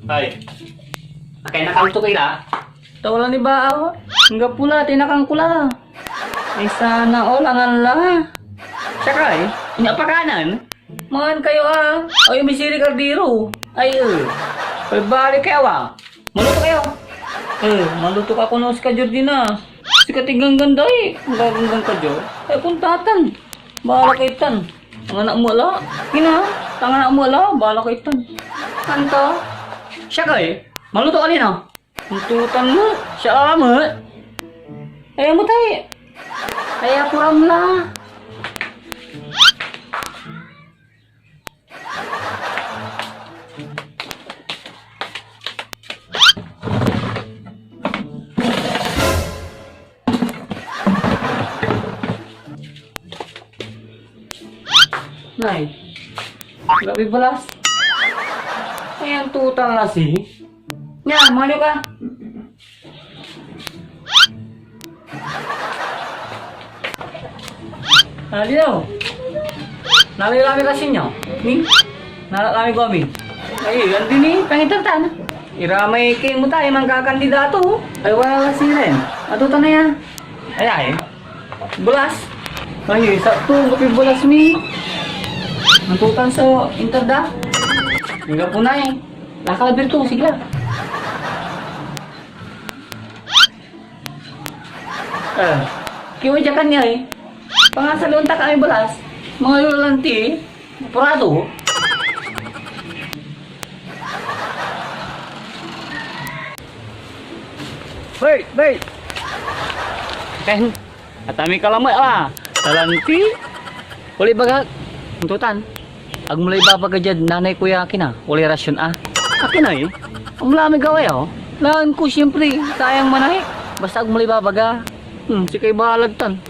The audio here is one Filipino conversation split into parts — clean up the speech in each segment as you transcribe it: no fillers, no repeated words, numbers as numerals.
Ay. Akay nakalto kay la. Tawala ni Bao. Hanggang pula, tinakang kula. Ay sana all ang ala. Siya kay. Inapakanan. Man kayo Ay misiri kardiro. Ay Ay balik kayo Maluto kayo. Maluto ka kuno si Kajordina. Si katigang ganda Ang gagandang Kajor. Ay kuntatan. Bahala kaitan. Ang anak mo ala. Kina. Ang anak mo ala. Bahala kaitan. Kanto. Siya kay. Maluto ka nina. Tuntutan mo. Siya amat. Ay mo tayo. Ay apuram la. Nay, grabe balas. Ayan tutang na si. Nya, maliw ka. Aliw. Nalilami kasi nyo. Ni? Nalilami ko amin. Ay, ganti ni. Pangitan-tan. Iramay kayo mo tayo mga kakandidato. Ay, wala kasi rin. Atutan na yan. Ay, ay. Bulas. Ay, sakto. Kapi bulas mi. Nantutan sa interda. Hingga po na Nakalabir to, sige lang. Kiwa dyakan niya Pangasalunta kami balas. Mga lulanti Purado. Wait. Ken, atami kalamay Talanti. Uli baga. Tuntutan. Ag mulai babagajad nanay kuya akin Uli rasyon Akin Ang lamig gaway Lahan ko siyempre. Sayang manay. Basta ag mulai babaga. Sige balagtan.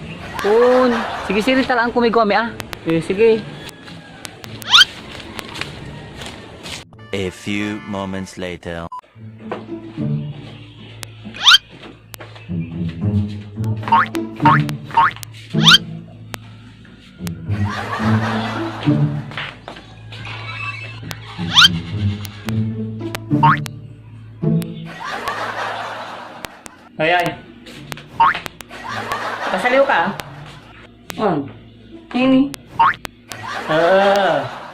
Sige siri talaan ko may gumi sige. A few moments later. Ay. Pasaliw ka? Ini.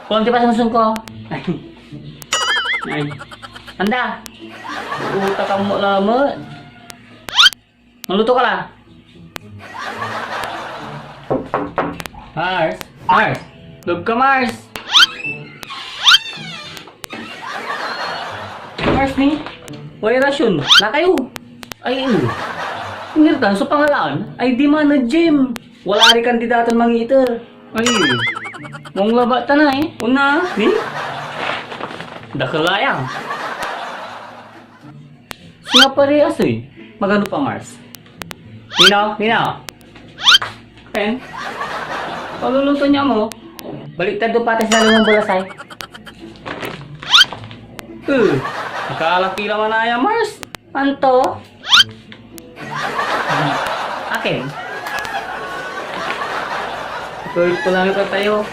Konti pa sa ko. Ay. Anda. Utak ka mo lamot. Maluto ka la. Mars. Log ka Mars. Mars ni. Wala rasyon. Na kayo. Ay, Ingirtan sa pangalaan ay di man na gym. Wala rin kandidato mga iter. Ay, mong laba ta na Una, di? Dakalayang. Nga parehas Magano pa Mars? Nino? Pen? Paluluto niya mo. Baliktad do pati sa lumang bulasay. Nakalaki naman na yan Mars. Anto? Akin. Kulit ko lang ka tayo.